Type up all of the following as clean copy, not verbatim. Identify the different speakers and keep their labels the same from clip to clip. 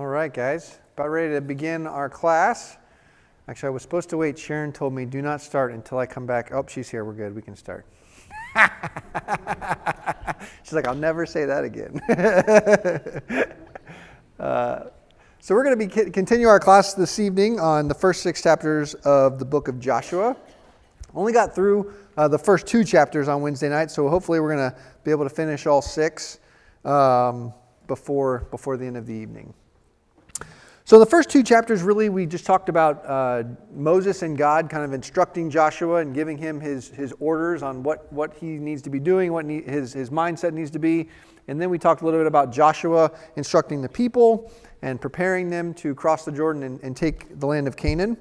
Speaker 1: All right, guys. About ready to begin our class. Actually, I was supposed to wait. Sharon told me, do not start until I come back. Oh, she's here. We're good. We can start. She's like, I'll never say that again. So we're going to continue our class this evening on the first 6 chapters of the book of Joshua. Only got through the first 2 chapters on Wednesday night, so hopefully we're going to be able to finish all 6 before the end of the evening. So the first 2 chapters, really, we just talked about Moses and God kind of instructing Joshua and giving him his orders on what he needs to be doing, what his mindset needs to be. And then we talked a little bit about Joshua instructing the people and preparing them to cross the Jordan and take the land of Canaan.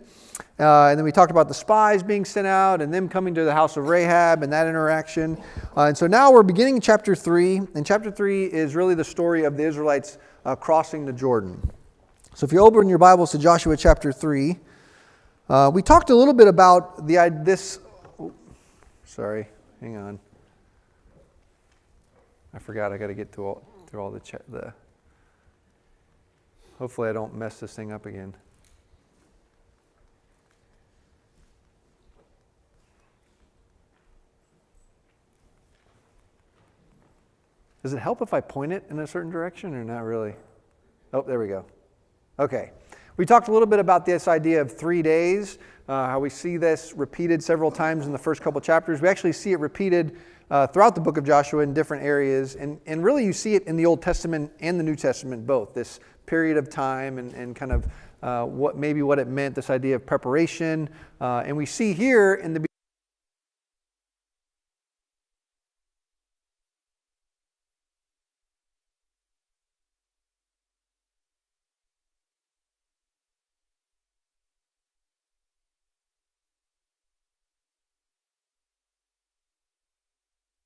Speaker 1: And then we talked about the spies being sent out and them coming to the house of Rahab and that interaction. And so now we're beginning chapter 3. And chapter 3 is really the story of the Israelites crossing the Jordan. So if you open your Bibles to Joshua chapter 3, we talked a little bit about this. Sorry, hang on. I forgot I got to get through all the. Hopefully I don't mess this thing up again. Does it help if I point it in a certain direction or not really? Oh, there we go. Okay. We talked a little bit about this idea of 3 days, how we see this repeated several times in the first couple chapters. We actually see it repeated throughout the book of Joshua in different areas. And really you see it in the Old Testament and the New Testament both, this period of time and kind of what it meant, this idea of preparation. And we see here in the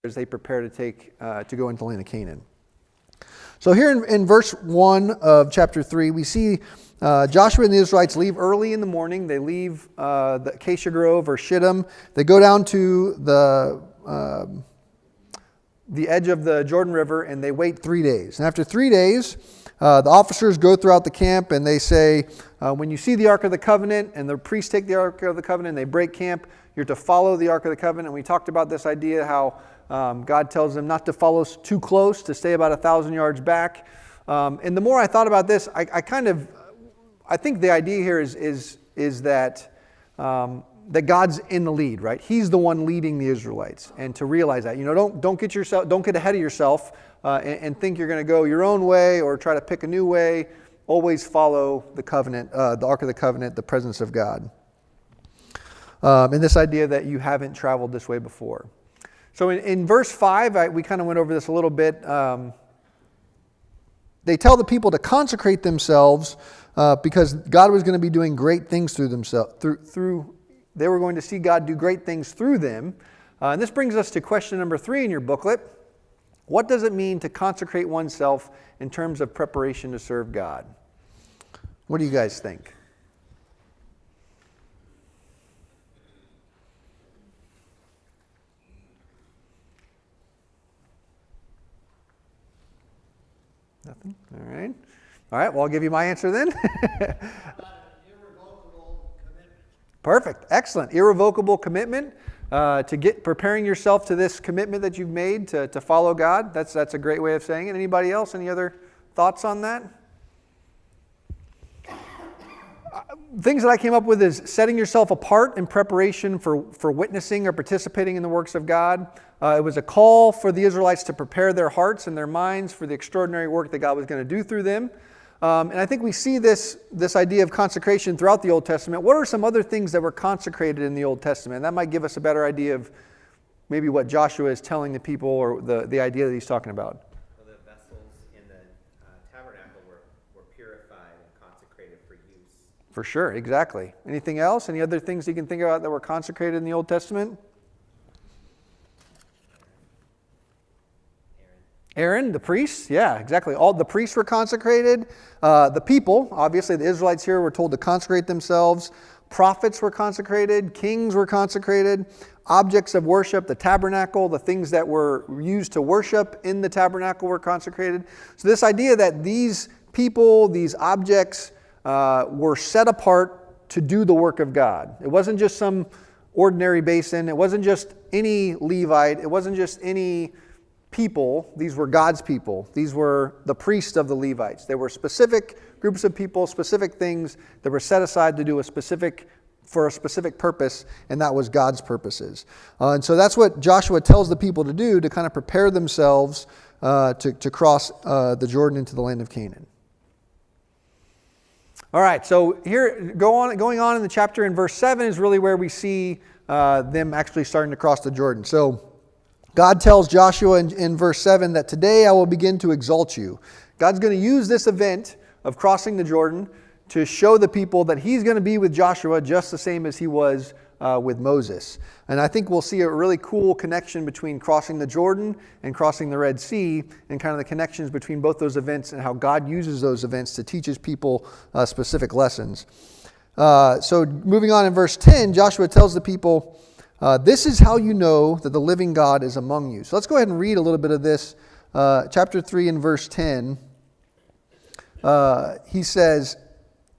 Speaker 1: as they prepare to go into the land of Canaan. So here in verse 1 of chapter 3, we see Joshua and the Israelites leave early in the morning. They leave the Acacia Grove or Shittim. They go down to the edge of the Jordan River and they wait 3 days. And after 3 days, the officers go throughout the camp and they say, when you see the Ark of the Covenant and the priests take the Ark of the Covenant and they break camp, you're to follow the Ark of the Covenant. And we talked about this idea how God tells them not to follow too close, to stay about 1,000 yards back. And the more I thought about this, I think the idea here is that God's in the lead, right? He's the one leading the Israelites, and to realize that, don't get ahead of yourself and think you're going to go your own way or try to pick a new way. Always follow the covenant, the Ark of the Covenant, the presence of God, and this idea that you haven't traveled this way before. So in verse 5, we kind of went over this a little bit. They tell the people to consecrate themselves because God was going to be doing great things through themselves. They were going to see God do great things through them. And this brings us to question number 3 in your booklet. What does it mean to consecrate oneself in terms of preparation to serve God? What do you guys think? Nothing? All right. Well, I'll give you my answer then.
Speaker 2: Irrevocable commitment.
Speaker 1: Perfect. Excellent. Irrevocable commitment to preparing yourself to this commitment that you've made to follow God. That's a great way of saying it. Anybody else? Any other thoughts on that? Things that I came up with is setting yourself apart in preparation for witnessing or participating in the works of God. It was a call for the Israelites to prepare their hearts and their minds for the extraordinary work that God was going to do through them. And I think we see this idea of consecration throughout the Old Testament. What are some other things that were consecrated in the Old Testament? That might give us a better idea of maybe what Joshua is telling the people or the idea that he's talking about.
Speaker 3: Well, the vessels in the tabernacle were purified and consecrated for use.
Speaker 1: For sure, exactly. Anything else? Any other things you can think about that were consecrated in the Old Testament? Aaron, the priests, yeah, exactly. All the priests were consecrated. The people, obviously the Israelites here were told to consecrate themselves. Prophets were consecrated. Kings were consecrated. Objects of worship, the tabernacle, the things that were used to worship in the tabernacle were consecrated. So this idea that these people, these objects were set apart to do the work of God. It wasn't just some ordinary basin. It wasn't just any Levite. It wasn't just any people. These were God's people. These were the priests of the Levites. They were specific groups of people, specific things that were set aside to do for a specific purpose, and that was God's purposes. And so that's what Joshua tells the people to do, to kind of prepare themselves to cross the Jordan into the land of Canaan. All right, so here, going on in the chapter in verse 7 is really where we see them actually starting to cross the Jordan. So God tells Joshua in verse 7 that today I will begin to exalt you. God's going to use this event of crossing the Jordan to show the people that he's going to be with Joshua just the same as he was with Moses. And I think we'll see a really cool connection between crossing the Jordan and crossing the Red Sea, and kind of the connections between both those events and how God uses those events to teach his people specific lessons. So moving on in verse 10, Joshua tells the people, this is how you know that the living God is among you. So let's go ahead and read a little bit of this. Chapter 3 and verse 10. He says,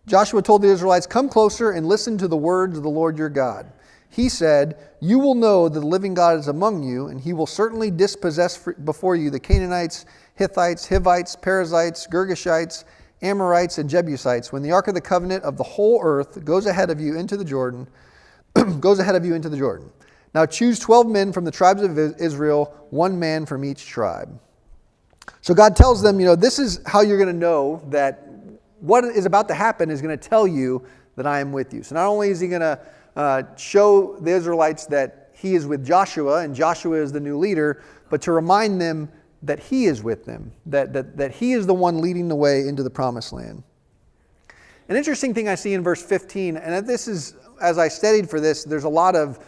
Speaker 1: Joshua told the Israelites, come closer and listen to the words of the Lord your God. He said, you will know that the living God is among you, and he will certainly dispossess before you the Canaanites, Hittites, Hivites, Perizzites, Girgashites, Amorites, and Jebusites, when the ark of the covenant of the whole earth goes ahead of you into the Jordan. Now choose 12 men from the tribes of Israel, 1 man from each tribe. So God tells them, this is how you're going to know that what is about to happen is going to tell you that I am with you. So not only is he going to show the Israelites that he is with Joshua, and Joshua is the new leader, but to remind them that he is with them, that he is the one leading the way into the promised land. An interesting thing I see in verse 15, and this is, as I studied for this, there's a lot of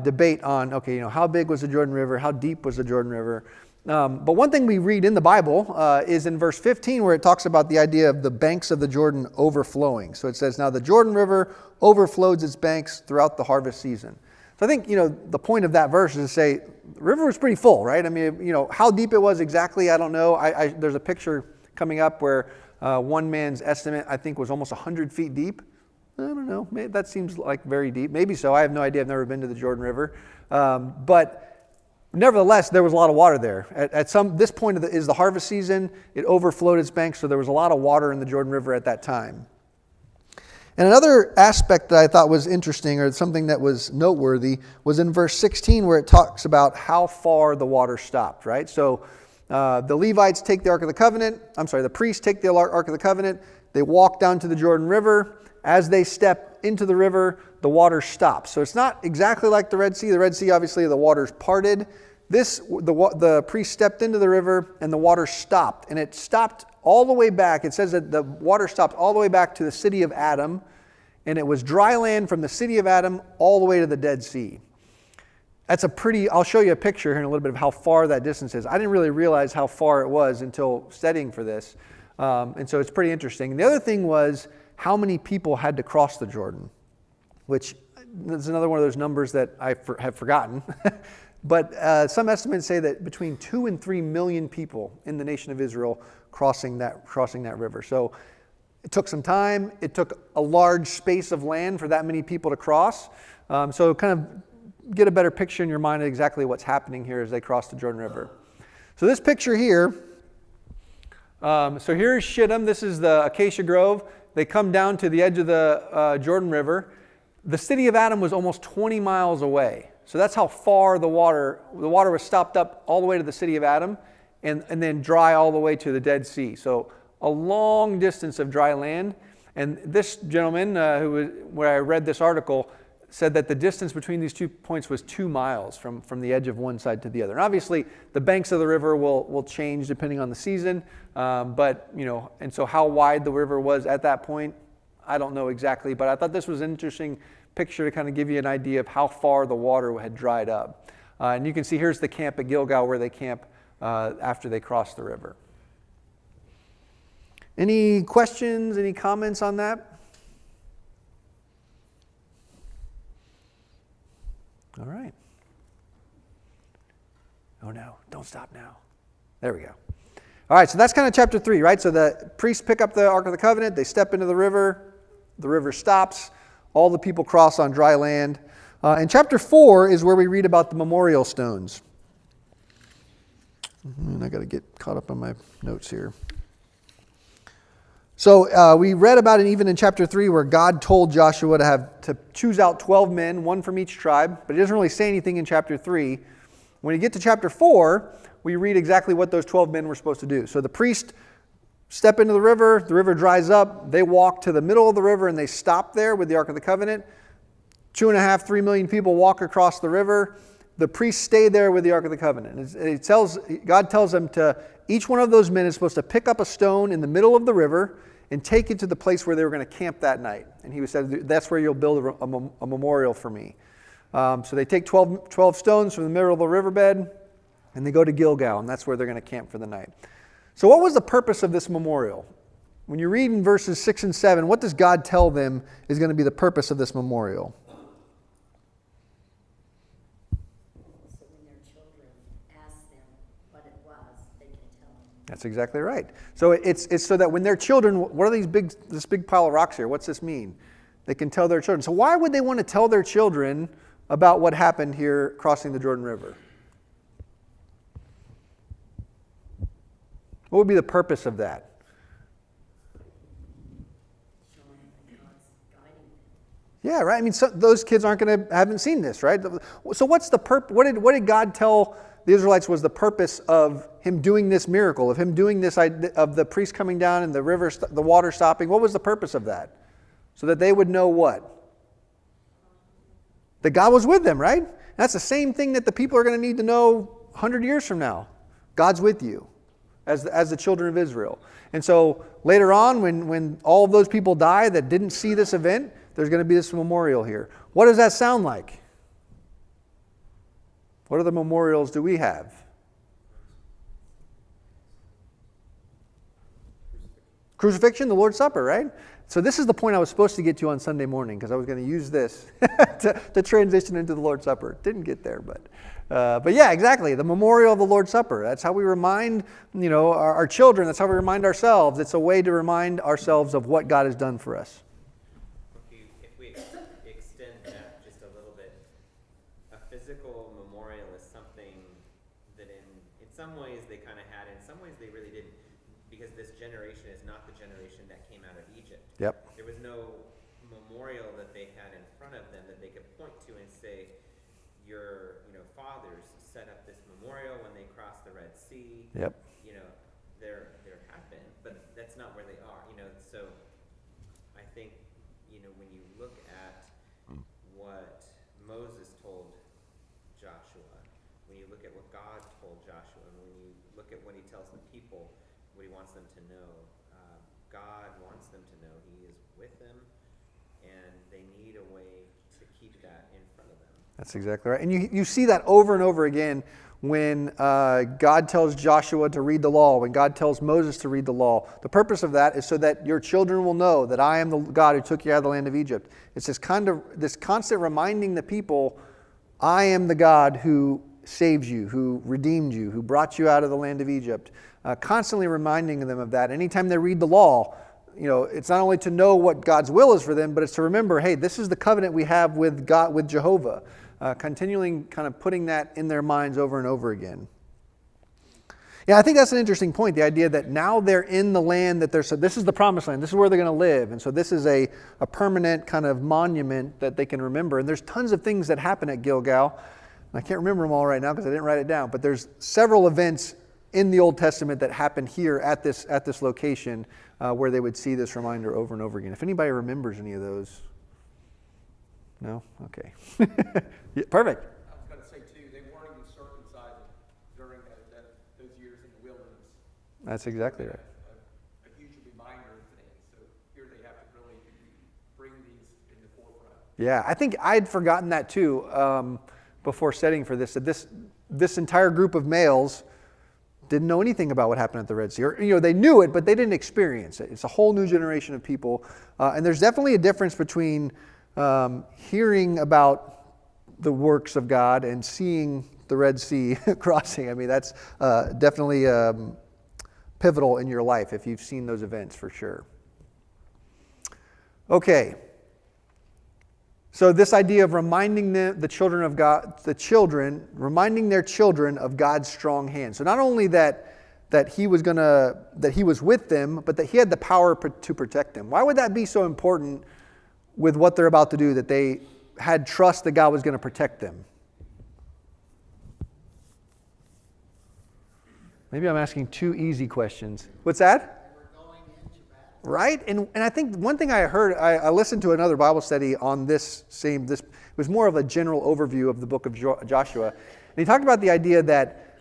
Speaker 1: debate on, how big was the Jordan River? How deep was the Jordan River? But one thing we read in the Bible is in verse 15, where it talks about the idea of the banks of the Jordan overflowing. So it says, now the Jordan River overflows its banks throughout the harvest season. So I think, the point of that verse is to say, the river was pretty full, right? I mean, how deep it was exactly, I don't know. There's a picture coming up where one man's estimate, I think, was almost 100 feet deep. I don't know. Maybe that seems like very deep. Maybe so. I have no idea. I've never been to the Jordan River. But nevertheless, there was a lot of water there. This point is the harvest season. It overflowed its banks, so there was a lot of water in the Jordan River at that time. And another aspect that I thought was interesting, or something that was noteworthy, was in verse 16, where it talks about how far the water stopped, right? So the Levites take the Ark of the Covenant. The priests take the Ark of the Covenant. They walk down to the Jordan River. As they step into the river, the water stops. So it's not exactly like the Red Sea. The Red Sea, obviously, the water's parted. The priest stepped into the river, and the water stopped. And it stopped all the way back. It says that the water stopped all the way back to the city of Adam, and it was dry land from the city of Adam all the way to the Dead Sea. That's I'll show you a picture here in a little bit of how far that distance is. I didn't really realize how far it was until studying for this. And so it's pretty interesting. And the other thing was how many people had to cross the Jordan, which is another one of those numbers that I have forgotten. But some estimates say that between 2 and 3 million people in the nation of Israel crossing that river. So it took some time. It took a large space of land for that many people to cross. So kind of get a better picture in your mind of exactly what's happening here as they cross the Jordan River. So this picture here, so here's Shittim. This is the Acacia Grove. They come down to the edge of the Jordan River. The city of Adam was almost 20 miles away. So that's how far the water was stopped up all the way to the city of Adam, and then dry all the way to the Dead Sea. So a long distance of dry land. And this gentleman, where I read this article, said that the distance between these 2 points was 2 miles from the edge of one side to the other. And obviously, the banks of the river will change depending on the season. And so how wide the river was at that point, I don't know exactly. But I thought this was an interesting picture to kind of give you an idea of how far the water had dried up. And you can see here's the camp at Gilgal where they camp after they cross the river. Any questions, any comments on that? All right. Oh no, don't stop now. There we go. All right, so that's kind of chapter 3, right? So the priests pick up the Ark of the Covenant, they step into the river stops, all the people cross on dry land. And chapter 4 is where we read about the memorial stones. And I got to get caught up on my notes here. So we read about it even in chapter 3 where God told Joshua to choose out 12 men, one from each tribe, but he doesn't really say anything in chapter 3. When you get to chapter 4, we read exactly what those 12 men were supposed to do. So the priest step into the river dries up, they walk to the middle of the river and they stop there with the Ark of the Covenant. 2.5, 3 million people walk across the river. The priests stay there with the Ark of the Covenant. God tells them each one of those men is supposed to pick up a stone in the middle of the river and take it to the place where they were going to camp that night. And he said, that's where you'll build a memorial for me. So they take 12 stones from the middle of the riverbed and they go to Gilgal, and that's where they're going to camp for the night. So what was the purpose of this memorial? When you read in verses 6 and 7, what does God tell them is going to be the purpose of this memorial?
Speaker 2: So when their children ask them what it was, they can tell them.
Speaker 1: That's exactly right. So it's so that when their children, what are this big pile of rocks here? What's this mean? They can tell their children. So why would they want to tell their children about what happened here crossing the Jordan River? What would be the purpose of that?
Speaker 2: Showing that God's guiding them.
Speaker 1: Yeah, right. I mean, those kids haven't seen this, right? So what's the purpose? What did God tell the Israelites was the purpose of him doing this miracle, of him doing this, of the priest coming down and the river, the water stopping? What was the purpose of that? So that they would know what? That God was with them, right? That's the same thing that the people are going to need to know 100 years from now. God's with you as the children of Israel. And so later on, when all of those people die that didn't see this event, there's going to be this memorial here. What does that sound like? What other memorials do we have? Crucifixion, the Lord's Supper, right? So this is the point I was supposed to get to on Sunday morning because I was going to use this to transition into the Lord's Supper. Didn't get there, but yeah, exactly. The memorial of the Lord's Supper. That's how we remind, our children. That's how we remind ourselves. It's a way to remind ourselves of what God has done for us.
Speaker 3: If we extend that just a little bit, a physical memorial is something that in some ways they kind of had, in some ways they really didn't, because this generation is not the generation that came out of Egypt.
Speaker 1: Yep.
Speaker 3: There was no memorial that they had in front of them that they could point to and say, your fathers set up this memorial when they crossed the Red Sea.
Speaker 1: Yep.
Speaker 3: There have been, but that's not where they are. So I think when you look at what Moses told Joshua, when you look at what God told Joshua, and when you look at what he tells the people, what he wants them to know, God wants them to know he is with them, and they need a way to keep that in front of them.
Speaker 1: That's exactly right. And you see that over and over again when God tells Joshua to read the law, when God tells Moses to read the law. The purpose of that is so that your children will know that I am the God who took you out of the land of Egypt. It's this constant reminding the people, I am the God who saved you, who redeemed you, who brought you out of the land of Egypt. Constantly reminding them of that. Anytime they read the law, it's not only to know what God's will is for them, but it's to remember, hey, this is the covenant we have with God, with Jehovah. Continuing kind of putting that in their minds over and over again. Yeah, I think that's an interesting point, the idea that now they're in the land that so this is the promised land, this is where they're going to live, and so this is a permanent kind of monument that they can remember. And there's tons of things that happen at Gilgal. I can't remember them all right now because I didn't write it down, but there's several events in the Old Testament that happen here at this location where they would see this reminder over and over again. If anybody remembers any of those. No? Okay. Yeah, perfect.
Speaker 4: I was going to say, too, they weren't even circumcised during those years in the wilderness.
Speaker 1: That's exactly right.
Speaker 4: A huge reminder of things. So here they have to really bring these in the forefront.
Speaker 1: Yeah, I think I'd forgotten that, too, before setting for this, that this entire group of males didn't know anything about what happened at the Red Sea. Or, they knew it, but they didn't experience it. It's a whole new generation of people. And there's definitely a difference between hearing about the works of God and seeing the Red Sea crossing. I mean, that's definitely pivotal in your life if you've seen those events for sure. Okay. So this idea of reminding the children of God, reminding their children of God's strong hand. So not only that he was with them, but that he had the power to protect them. Why would that be so important with what they're about to do, that they had trust that God was going to protect them? Maybe I'm asking two easy questions. What's that? Right? And I think one thing I heard, I listened to another Bible study on this, it was more of a general overview of the book of Joshua. And he talked about the idea that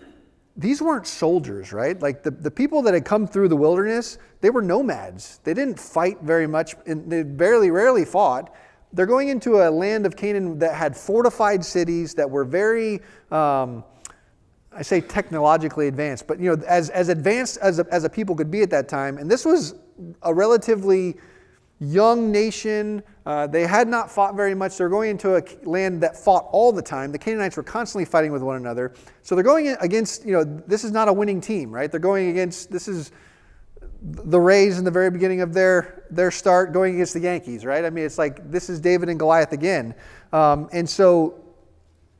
Speaker 1: these weren't soldiers, right? Like the people that had come through the wilderness, they were nomads. They didn't fight very much, and they rarely fought. They're going into a land of Canaan that had fortified cities that were very, I say technologically advanced, but as advanced as a people could be at that time. And this was a relatively young nation. They had not fought very much. They're going into a land that fought all the time. The Canaanites were constantly fighting with one another. So they're going against, this is not a winning team, right? They're going against, this is the Rays in the very beginning of their start going against the Yankees, right? I mean, it's like, this is David and Goliath again. And so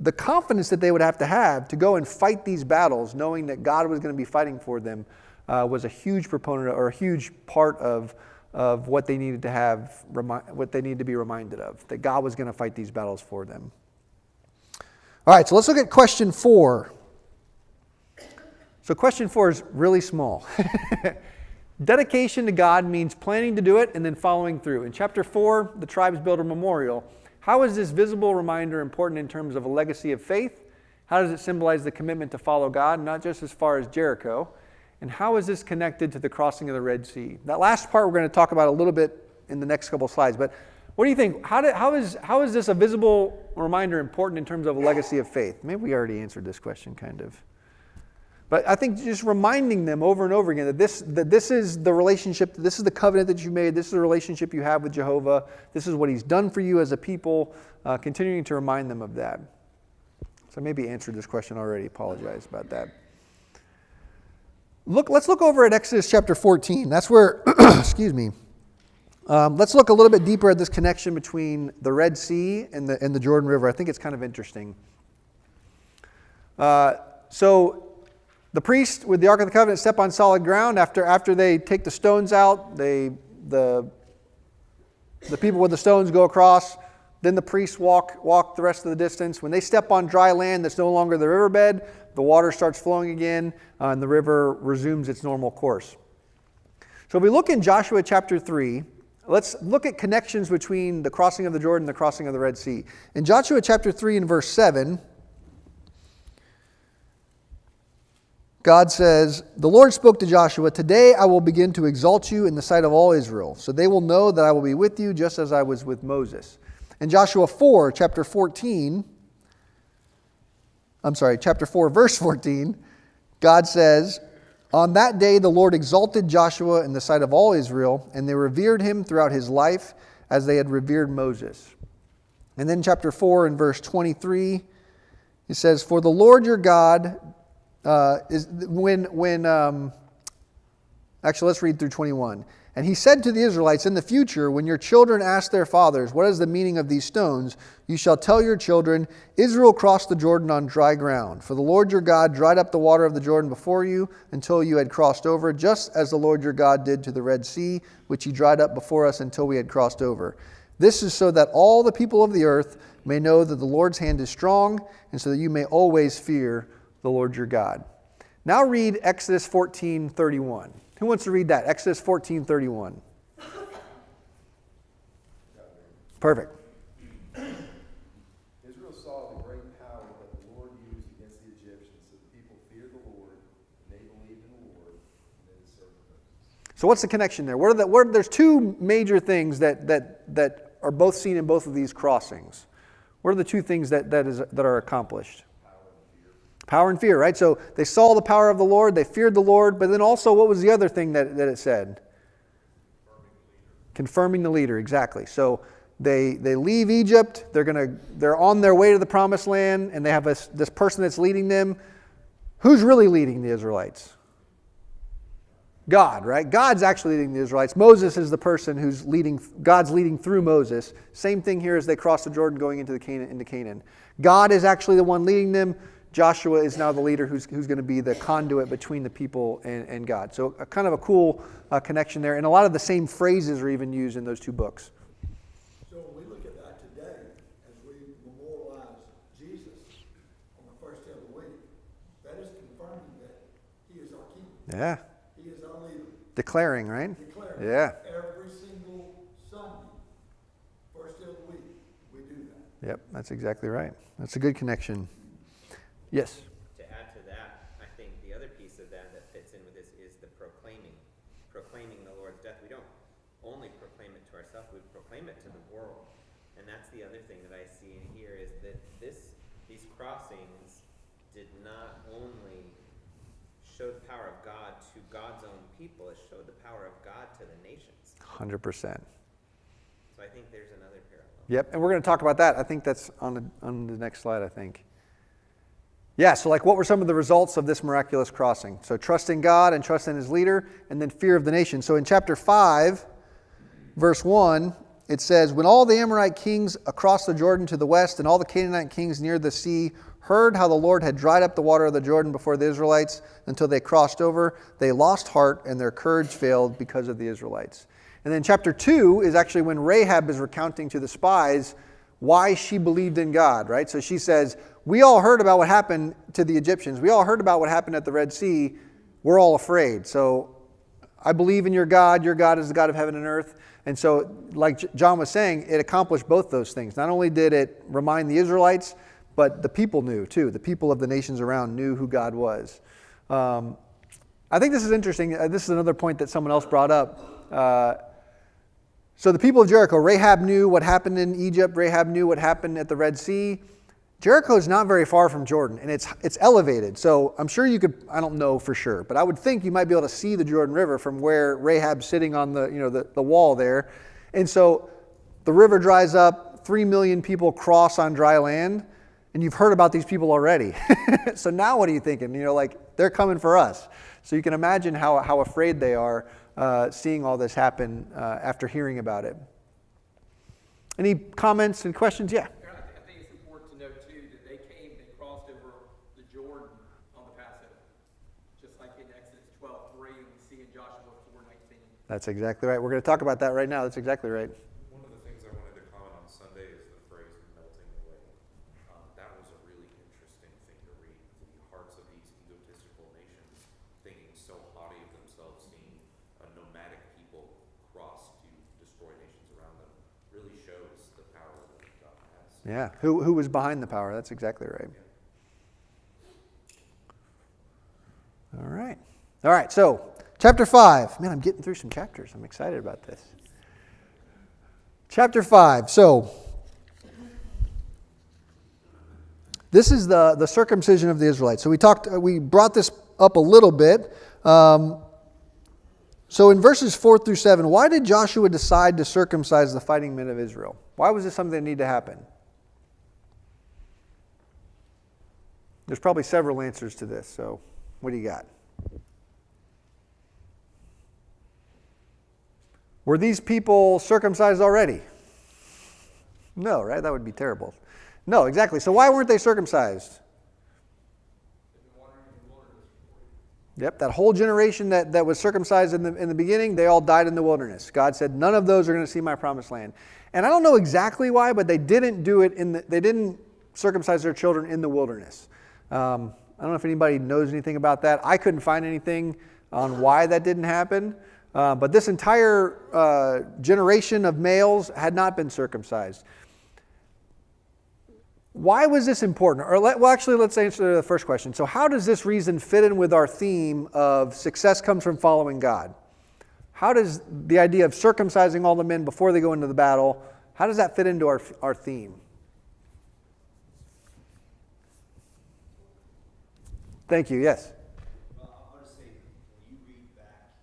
Speaker 1: the confidence that they would have to go and fight these battles, knowing that God was going to be fighting for them, was a huge proponent or a huge part of what they needed to have, what they needed to be reminded of, that God was going to fight these battles for them. All right, so let's look at question 4. So question 4 is really small. Dedication to God means planning to do it and then following through. In chapter 4, the tribes build a memorial. How is this visible reminder important in terms of a legacy of faith? How does it symbolize the commitment to follow God, not just as far as Jericho? And how is this connected to the crossing of the Red Sea? That last part we're going to talk about a little bit in the next couple of slides. But what do you think? How is this a visible reminder important in terms of a legacy of faith? Maybe we already answered this question kind of. But I think just reminding them over and over again that this is the relationship, this is the covenant that you made, this is the relationship you have with Jehovah, this is what He's done for you as a people, continuing to remind them of that. So I maybe answered this question already, apologize about that. Let's look over at Exodus chapter 14. That's where, excuse me, let's look a little bit deeper at this connection between the Red Sea and the Jordan River. I think it's kind of interesting. So the priest with the Ark of the Covenant step on solid ground after they take the stones out. The people with the stones go across. Then the priests walk the rest of the distance. When they step on dry land that's no longer the riverbed, the water starts flowing again, and the river resumes its normal course. So if we look in Joshua chapter 3, let's look at connections between the crossing of the Jordan and the crossing of the Red Sea. In Joshua chapter 3 and verse 7, God says, "The Lord spoke to Joshua, 'Today I will begin to exalt you in the sight of all Israel, so they will know that I will be with you just as I was with Moses.'" In Joshua 4, chapter 4, verse 14, God says, "On that day the Lord exalted Joshua in the sight of all Israel, and they revered him throughout his life as they had revered Moses." And then chapter 4 and verse 23, it says, "For the Lord your God actually, let's read through 21. And he said to the Israelites, 'In the future, when your children ask their fathers, what is the meaning of these stones? You shall tell your children, Israel crossed the Jordan on dry ground. For the Lord your God dried up the water of the Jordan before you until you had crossed over, just as the Lord your God did to the Red Sea, which he dried up before us until we had crossed over. This is so that all the people of the earth may know that the Lord's hand is strong, and so that you may always fear the Lord your God.'" Now read Exodus 14:31. Who wants to read that? Exodus 14:31. Perfect.
Speaker 5: Israel saw the great power that the Lord used against the Egyptians, so the people feared the Lord, and they believed in the Lord, and they served Moses.
Speaker 1: So what's the connection there? There's two major things that are both seen in both of these crossings. What are the two things that are accomplished? Power and fear, right? So they saw the power of the Lord, they feared the Lord, but then also what was the other thing that it said? Confirming the leader, exactly. So they leave Egypt, they're on their way to the promised land, and they have this person that's leading them. Who's really leading the Israelites? God, right? God's actually leading the Israelites. Moses is the person who's leading, God's leading through Moses. Same thing here as they cross the Jordan going into Canaan. God is actually the one leading them. Joshua is now the leader who's going to be the conduit between the people and God. So kind of a cool connection there. And a lot of the same phrases are even used in those two books.
Speaker 6: So when we look at that today, as we memorialize Jesus on the first day of the week, that is confirming that he is our king.
Speaker 1: Yeah.
Speaker 6: He is our leader.
Speaker 1: Declaring, right?
Speaker 6: Declaring.
Speaker 1: Yeah.
Speaker 6: Every single Sunday, first day of the week, we do that.
Speaker 1: Yep, that's exactly right. That's a good connection. Yes?
Speaker 3: To add to that, I think the other piece of that fits in with this is the proclaiming the Lord's death. We don't only proclaim it to ourselves, we proclaim it to the world. And that's the other thing that I see in here is that these crossings did not only show the power of God to God's own people, it showed the power of God to the nations.
Speaker 1: 100%.
Speaker 3: So I think there's another parallel.
Speaker 1: Yep, and we're going to talk about that. I think that's on the next slide, I think. Yeah, so like what were some of the results of this miraculous crossing? So trust in God and trust in his leader, and then fear of the nation. So in chapter 5, verse 1, it says, when all the Amorite kings across the Jordan to the west and all the Canaanite kings near the sea heard how the Lord had dried up the water of the Jordan before the Israelites until they crossed over, they lost heart and their courage failed because of the Israelites. And then chapter 2 is actually when Rahab is recounting to the spies why she believed in God, right? So she says, we all heard about what happened to the Egyptians. We all heard about what happened at the Red Sea. We're all afraid. So I believe in your God. Your God is the God of heaven and earth. And so, like John was saying, it accomplished both those things. Not only did it remind the Israelites, but the people knew too. The people of the nations around knew who God was. I think this is interesting. This is another point that someone else brought up. So the people of Jericho, Rahab knew what happened in Egypt. Rahab knew what happened at the Red Sea. Jericho is not very far from Jordan, and it's elevated. So I'm sure you could, I don't know for sure, but I would think you might be able to see the Jordan River from where Rahab's sitting on the wall there. And so the river dries up, 3 million people cross on dry land, and you've heard about these people already. So now what are you thinking? Like they're coming for us. So you can imagine how afraid they are seeing all this happen after hearing about it. Any comments and questions? Yeah.
Speaker 4: I think it's important to note too that they crossed over the Jordan on the Passover, just like in Exodus 12:3, and we see in Joshua 4:19.
Speaker 1: That's exactly right. We're going to talk about that right now. That's exactly right.
Speaker 5: One of the things I wanted to comment on Sunday is the phrase melting away. That was a really interesting thing to read. The hearts of these egotistical nations thinking so haughty of themselves, seeing a nomadic people cross to destroy nations around them, really shows the power that God has.
Speaker 1: Yeah. Who was behind the power? That's exactly right. All right. All right. So chapter 5. Man, I'm getting through some chapters. I'm excited about this. Chapter 5. So this is the circumcision of the Israelites. So we brought this up a little bit. So in verses 4 through 7, why did Joshua decide to circumcise the fighting men of Israel? Why was this something that needed to happen? There's probably several answers to this. So what do you got? Were these people circumcised already? No, right? That would be terrible. No, exactly. So why weren't they circumcised? Yep, that whole generation that was circumcised in the beginning, they all died in the wilderness. God said, none of those are going to see my promised land. And I don't know exactly why, but they didn't do it they didn't circumcise their children in the wilderness. I don't know if anybody knows anything about that. I couldn't find anything on why that didn't happen. But this entire generation of males had not been circumcised. Why was this important? Let's answer the first question. So how does this reason fit in with our theme of success comes from following God? How does the idea of circumcising all the men before they go into the battle, how does that fit into our theme? Thank you. Yes?
Speaker 7: I'll just say, when you read back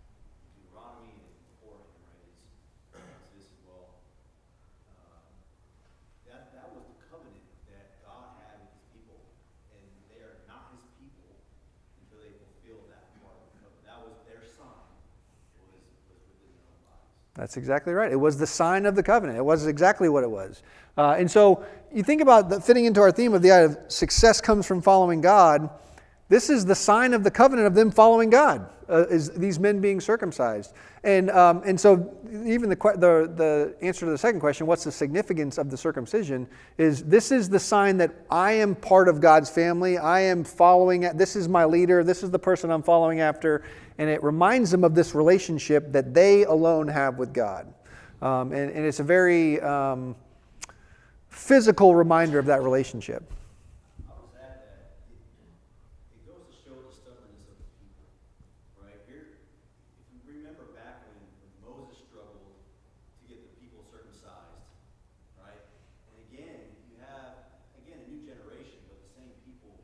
Speaker 7: Deuteronomy and beforehand, right, it's this as well. That was the covenant that God had with his people, and they are not his people until they fulfill that part of the covenant. That was their sign
Speaker 1: That's exactly right. It was the sign of the covenant. It was exactly what it was. And so you think about fitting into our theme of the idea of success comes from following God. This is the sign of the covenant of them following God, is these men being circumcised. And so even the answer to the second question, what's the significance of the circumcision, is this is the sign that I am part of God's family. I am following, this is my leader. This is the person I'm following after. And it reminds them of this relationship that they alone have with God. And it's a very physical reminder of that relationship.
Speaker 7: I was at that. It goes to show the stubbornness of the people, right? Here, if you remember back when Moses struggled to get the people circumcised, right? And again, you have, a new generation, but the same people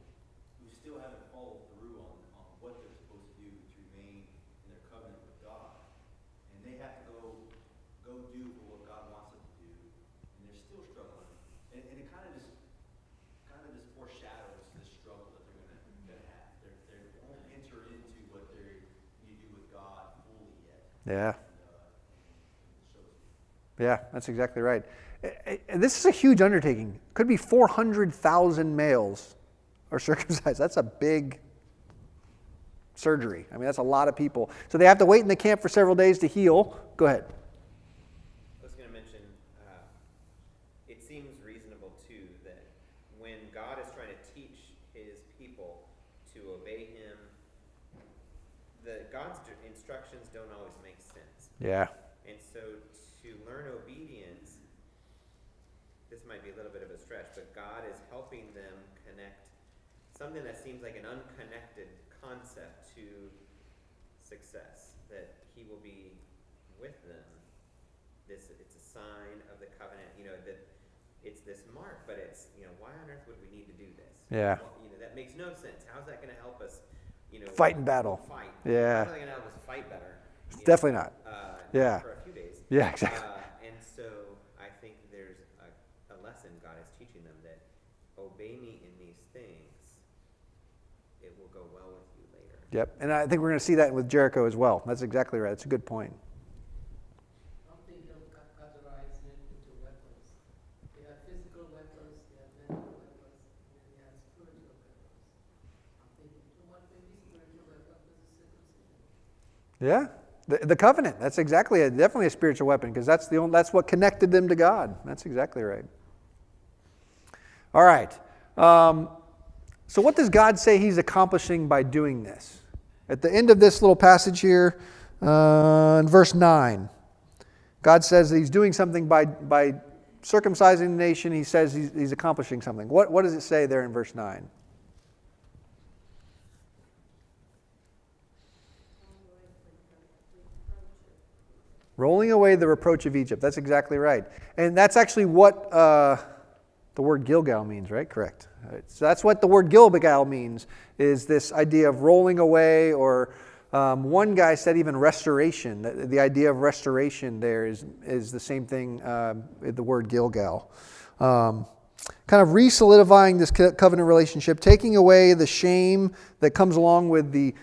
Speaker 7: who still haven't followed through on what they're supposed to do to remain in their covenant with God. And they have to go do what God wants them to do, and they're still struggling. And it kind of just foreshadows this struggle that they're gonna have. They won't enter into what you do with God fully yet.
Speaker 1: Yeah.
Speaker 7: And it shows you.
Speaker 1: Yeah, that's exactly right. And this is a huge undertaking. Could be 400,000 males are circumcised. That's a big surgery. I mean, that's a lot of people. So they have to wait in the camp for several days to heal. Go ahead.
Speaker 3: I was going to mention, it seems reasonable too that when God is trying to teach his people to obey him, God's instructions don't always make sense.
Speaker 1: Yeah.
Speaker 3: And so to learn obedience, this might be a little bit of a stretch, but God is helping them connect something that seems like an unconnected concept to success, that he will be with them. It's a sign of the covenant, that it's this mark, but it's, why on earth would we need to do this?
Speaker 1: Yeah.
Speaker 3: Well, that makes no sense. How's that going to help us,
Speaker 1: Fight in battle.
Speaker 3: Fight.
Speaker 1: Yeah.
Speaker 3: How's that going to help us fight better?
Speaker 1: Definitely not. Yeah.
Speaker 3: For a few days.
Speaker 1: Yeah, exactly.
Speaker 3: And so I think there's a lesson God is teaching them, that obey me in these things, it will go well with you later.
Speaker 1: Yep. And I think we're going to see that with Jericho as well. That's exactly right. That's a good point.
Speaker 8: I don't think they'll categorize it into weapons. They have physical weapons, they have mental weapons, and then they have spiritual weapons. I'm thinking too much maybe spiritual weapons is circumcision.
Speaker 1: Yeah. The covenant. That's exactly definitely a spiritual weapon, because that's what connected them to God. That's exactly right. All right. So what does God say he's accomplishing by doing this? At the end of this little passage here, in verse 9, God says that he's doing something by circumcising the nation. He says he's accomplishing something. What does it say there in verse 9? Rolling away the reproach of Egypt. That's exactly right. And that's actually what the word Gilgal means, right? Correct. Right. So that's what the word Gilgal means, is this idea of rolling away, or one guy said even restoration. The idea of restoration there is the same thing, the word Gilgal. Kind of re-solidifying this covenant relationship, taking away the shame that comes along with the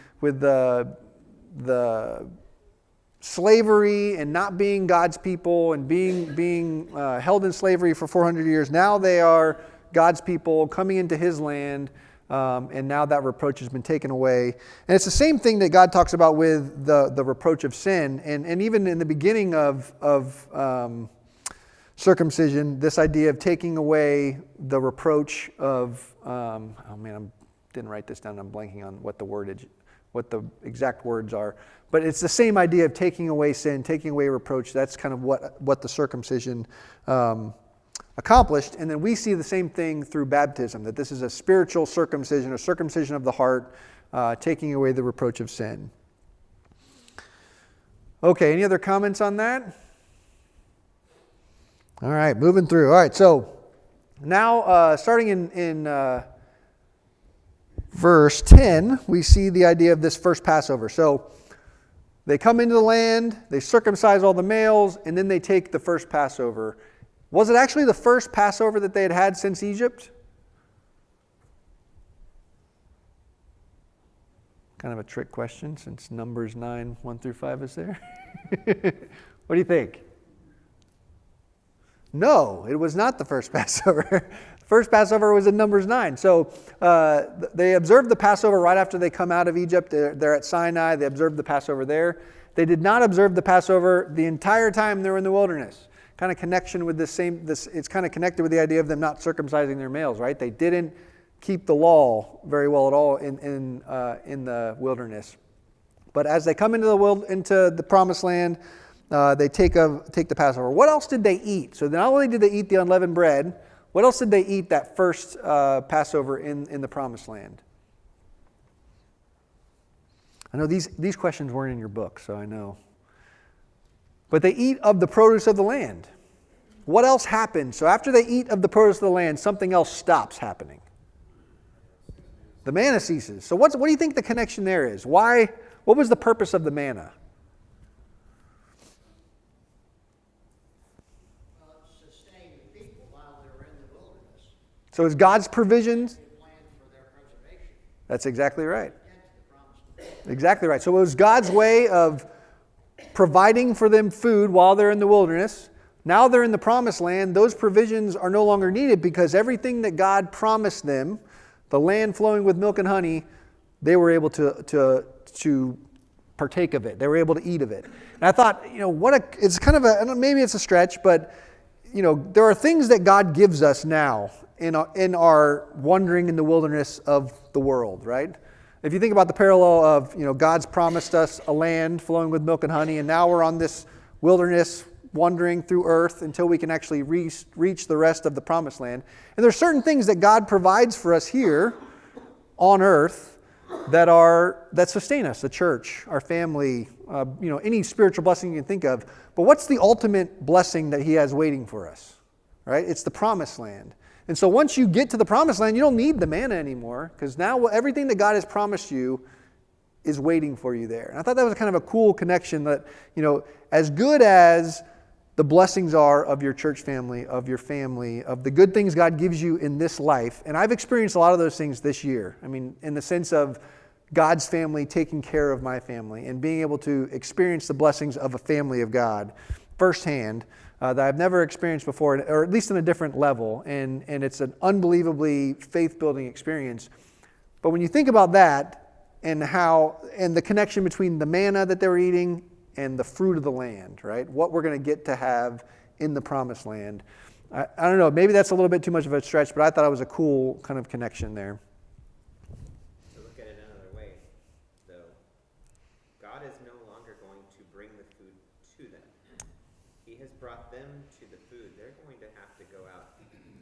Speaker 1: slavery and not being God's people and being held in slavery for 400 years. Now they are God's people coming into his land, and now that reproach has been taken away. And it's the same thing that God talks about with the reproach of sin. And even in the beginning of circumcision, this idea of taking away the reproach of, I didn't write this down, I'm blanking on what the exact words are. But it's the same idea of taking away sin, taking away reproach. That's kind of what the circumcision accomplished. And then we see the same thing through baptism, that this is a spiritual circumcision, a circumcision of the heart, taking away the reproach of sin. Okay, any other comments on that? All right, moving through. All right, so now starting in verse 10, we see the idea of this first Passover. So they come into the land, they circumcise all the males, and then they take the first Passover. Was it actually the first Passover that they had since Egypt? Kind of a trick question, since Numbers 9, 1 through 5 is there. What do you think? No, it was not the first Passover. The first Passover was in Numbers 9. So they observed the Passover right after they come out of Egypt. They're at Sinai. They observed the Passover there. They did not observe the Passover the entire time they were in the wilderness. Kind of connection with it's kind of connected with the idea of them not circumcising their males, right? They didn't keep the law very well at all in the wilderness. But as they come into the promised land, they take the Passover. What else did they eat? So not only did they eat the unleavened bread, what else did they eat that first Passover in the promised land? I know these questions weren't in your book, so I know. But they eat of the produce of the land. What else happens? So after they eat of the produce of the land, something else stops happening. The manna ceases. So what do you think the connection there is? Why? What was the purpose of the manna?
Speaker 9: Sustain the people while they were in the wilderness.
Speaker 1: So it's God's provisions.
Speaker 9: They planned for their preservation
Speaker 1: That's exactly right.
Speaker 9: into the promised land.
Speaker 1: Exactly right. So it was God's way of providing for them food while they're in the wilderness. Now they're in the promised land. Those provisions are no longer needed because everything that God promised them, the land flowing with milk and honey, they were able to partake of it. They were able to eat of it. And I thought, it's kind of maybe it's a stretch, but there are things that God gives us now in our wandering in the wilderness of the world, right? If you think about the parallel of, God's promised us a land flowing with milk and honey, and now we're on this wilderness wandering through earth until we can actually reach the rest of the promised land. And there's certain things that God provides for us here on earth that sustain us, the church, our family, any spiritual blessing you can think of. But what's the ultimate blessing that He has waiting for us? Right? It's the promised land. And so once you get to the promised land, you don't need the manna anymore, because now everything that God has promised you is waiting for you there. And I thought that was kind of a cool connection that, as good as the blessings are of your church family, of your family, of the good things God gives you in this life, and I've experienced a lot of those things this year. I mean, in the sense of God's family taking care of my family and being able to experience the blessings of a family of God firsthand, that I've never experienced before, or at least in a different level, and it's an unbelievably faith-building experience. But when you think about that and the connection between the manna that they were eating and the fruit of the land, right? What we're going to get to have in the promised land. I don't know, maybe that's a little bit too much of a stretch, but I thought it was a cool kind of connection there.
Speaker 3: To look at it another way, though, God is no longer going to bring the food to them. He has brought them to the food. They're going to have to go out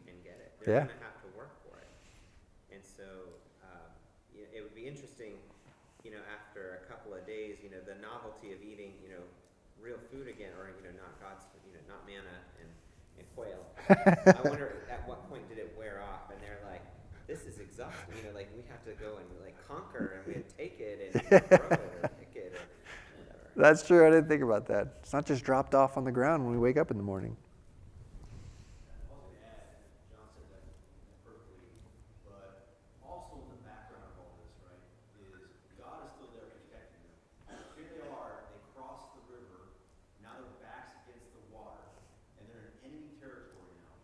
Speaker 3: and get it. They're going to have to work for it. And so it would be interesting, after a couple of days, the novelty of eating, real food again, or, not God's food, not manna and quail. I wonder at what point did it wear off and they're like, this is exhausting, we have to go and conquer and we have to take it and throw it or pick it or whatever.
Speaker 1: That's true. I didn't think about that. It's not just dropped off on the ground when we wake up in the morning.
Speaker 7: I was going to add, John said that perfectly, but also in the background of all this, right, is God is still there protecting them. Here they are, they crossed the river, now their back's against the water, and they're in enemy territory now.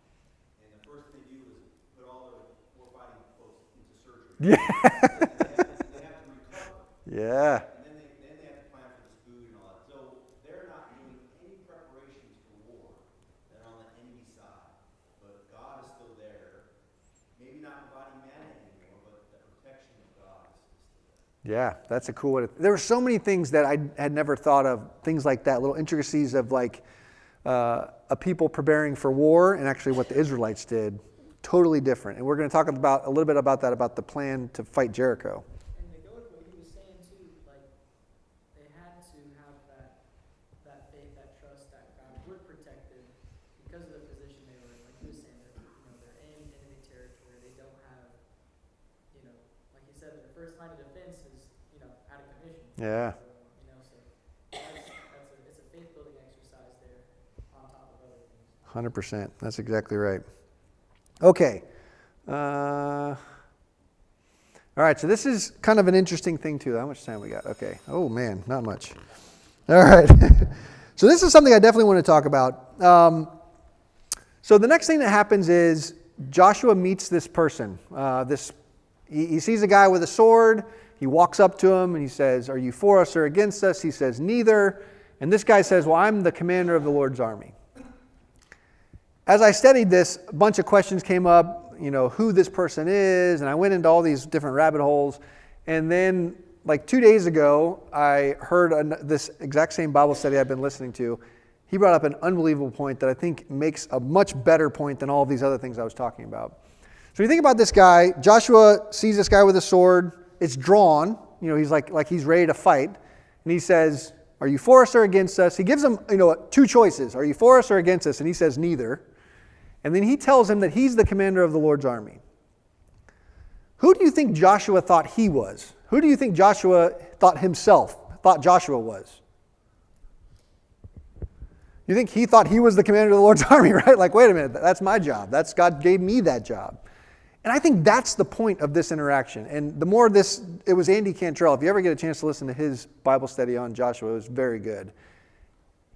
Speaker 7: And the first thing they do is put all their war fighting folks into surgery.
Speaker 1: Yeah.
Speaker 7: They have to recover.
Speaker 1: Yeah.
Speaker 7: And then they have to plan for this food and all that. So they're not doing any preparations for war. They're on the enemy side. But God is still there. Maybe not providing manna anymore, but the protection of God is still there.
Speaker 1: Yeah, that's a cool way. There were so many things that I had never thought of, things like that, little intricacies of a people preparing for war and actually what the Israelites did. Totally different. And we're going to talk a little bit about that, about the plan to fight Jericho.
Speaker 10: And to go with what he was saying too, they had to have that faith, that trust that God would protect them because of the position they were in. Like he was saying, they're in enemy territory. They don't have, like you said, their first line of defense is, out of commission.
Speaker 1: Yeah.
Speaker 10: So it's a faith building exercise there on top of other things.
Speaker 1: 100%. That's exactly right. Okay. All right, so this is kind of an interesting thing too. How much time we got? Okay. Oh man, not much. All right. So this is something I definitely want to talk about. So the next thing that happens is Joshua meets this person. He sees a guy with a sword. He walks up to him and he says, "Are you for us or against us?" He says, "Neither." And this guy says, "Well, I'm the commander of the Lord's army." As I studied this, a bunch of questions came up, who this person is, and I went into all these different rabbit holes. And then, like 2 days ago, I heard this exact same Bible study I've been listening to. He brought up an unbelievable point that I think makes a much better point than all of these other things I was talking about. So you think about this guy. Joshua sees this guy with a sword. It's drawn. He's like he's ready to fight. And he says, "Are you for us or against us?" He gives him, two choices. Are you for us or against us? And he says, "Neither." And then he tells him that he's the commander of the Lord's army. Who do you think Joshua thought he was? Who do you think Joshua thought Joshua was? You think he thought he was the commander of the Lord's army, right? Like, wait a minute, that's my job. God gave me that job. And I think that's the point of this interaction. And the more it was Andy Cantrell. If you ever get a chance to listen to his Bible study on Joshua, it was very good.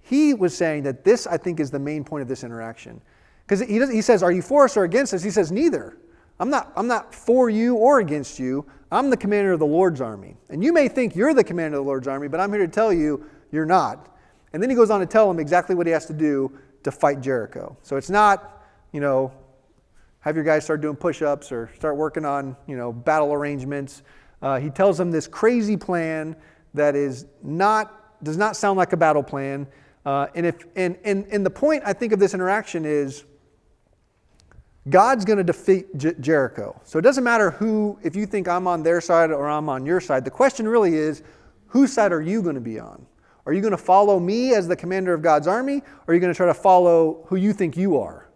Speaker 1: He was saying that this, I think, is the main point of this interaction. Because he says, "Are you for us or against us?" He says, "Neither. I'm not for you or against you. I'm the commander of the Lord's army. And you may think you're the commander of the Lord's army, but I'm here to tell you you're not." And then he goes on to tell him exactly what he has to do to fight Jericho. So it's not, have your guys start doing push-ups or start working on, battle arrangements. He tells them this crazy plan that does not sound like a battle plan. And the point I think of this interaction is God's going to defeat Jericho. So it doesn't matter if you think I'm on their side or I'm on your side. The question really is, whose side are you going to be on? Are you going to follow me as the commander of God's army? Or are you going to try to follow who you think you are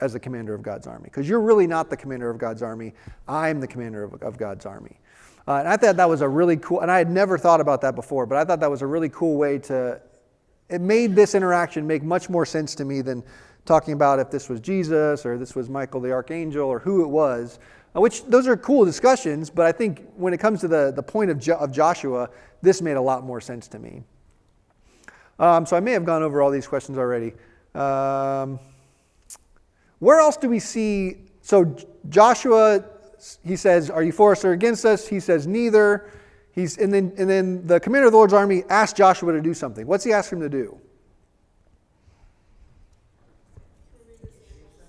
Speaker 1: as the commander of God's army? Because you're really not the commander of God's army. I'm the commander of God's army. And I thought that was a really cool, and I had never thought about that before, but I thought that was a really cool way it made this interaction make much more sense to me than talking about if this was Jesus or this was Michael the Archangel or who it was, which those are cool discussions, but I think when it comes to the point of Joshua, this made a lot more sense to me. So I may have gone over all these questions already. Where else do we see, so Joshua, he says, "Are you for us or against us?" He says, "Neither." And then the commander of the Lord's army asks Joshua to do something. What's he ask him to do?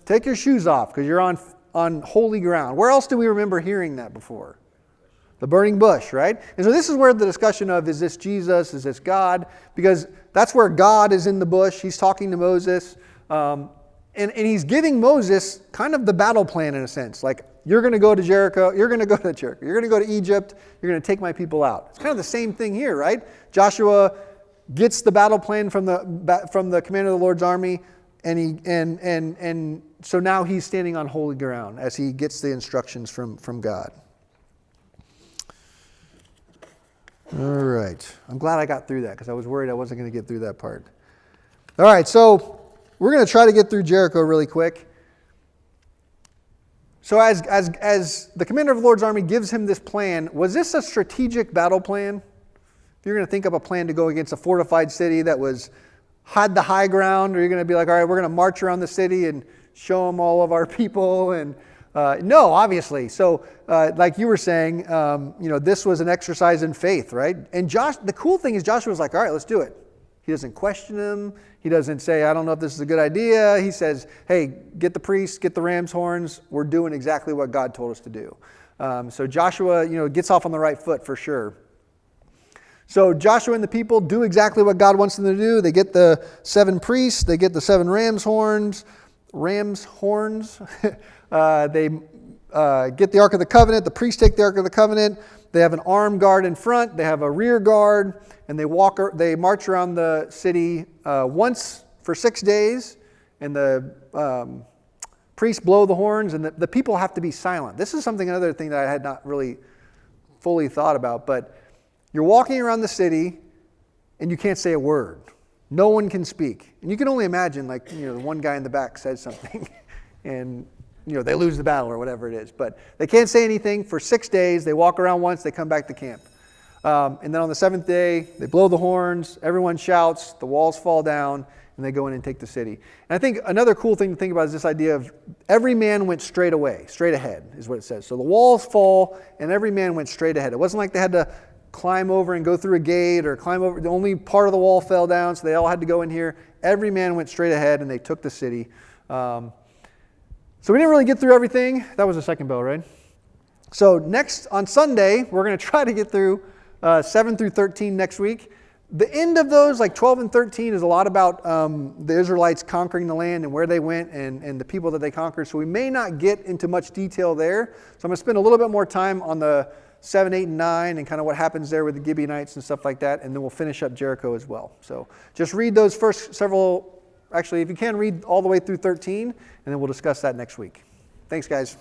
Speaker 1: Take your shoes off because you're on holy ground. Where else do we remember hearing that before? The burning bush, right? And so this is where the discussion of, is this Jesus? Is this God? Because that's where God is in the bush. He's talking to Moses. And he's giving Moses kind of the battle plan in a sense. Like, you're going to go to Jericho. You're going to go to Jericho. You're going to go to Egypt. You're going to take my people out. It's kind of the same thing here, right? Joshua gets the battle plan from the commander of the Lord's army. And so now he's standing on holy ground as he gets the instructions from God. All right. I'm glad I got through that because I was worried I wasn't going to get through that part. All right, so we're going to try to get through Jericho really quick. So as the commander of the Lord's army gives him this plan, was this a strategic battle plan? If you're going to think of a plan to go against a fortified city that had the high ground, or you're going to be like, all right, we're going to march around the city and show them all of our people? And no, obviously. So like you were saying, this was an exercise in faith, right? And the cool thing is Joshua was like, all right, let's do it. He doesn't question him. He doesn't say, I don't know if this is a good idea. He says, hey, get the priests, get the ram's horns. We're doing exactly what God told us to do. So Joshua, gets off on the right foot for sure. So Joshua and the people do exactly what God wants them to do. They get the 7 priests. They get the 7 ram's horns. They get the Ark of the Covenant. The priests take the Ark of the Covenant. They have an armed guard in front. They have a rear guard. And they march around the city once for 6 days. And the priests blow the horns. And the people have to be silent. This is another thing that I had not really fully thought about. But you're walking around the city and you can't say a word. No one can speak. And you can only imagine, the one guy in the back says something and, they lose the battle or whatever it is. But they can't say anything for 6 days. They walk around once, they come back to camp. And then on the seventh day, they blow the horns, everyone shouts, the walls fall down, and they go in and take the city. And I think another cool thing to think about is this idea of every man went straight away, straight ahead is what it says. So the walls fall, and every man went straight ahead. It wasn't like they had to climb over and go through a gate or climb over. The only part of the wall fell down, so they all had to go in here. Every man went straight ahead, and they took the city. So we didn't really get through everything. That was the second bell, right? So next, on Sunday, we're going to try to get through 7 through 13 next week. The end of those, like 12 and 13, is a lot about the Israelites conquering the land and where they went and the people that they conquered. So we may not get into much detail there. So I'm going to spend a little bit more time on the 7, 8, and 9 and kind of what happens there with the Gibeonites and stuff like that. And then we'll finish up Jericho as well. So just read those first several, actually, if you can, read all the way through 13, and then we'll discuss that next week. Thanks, guys.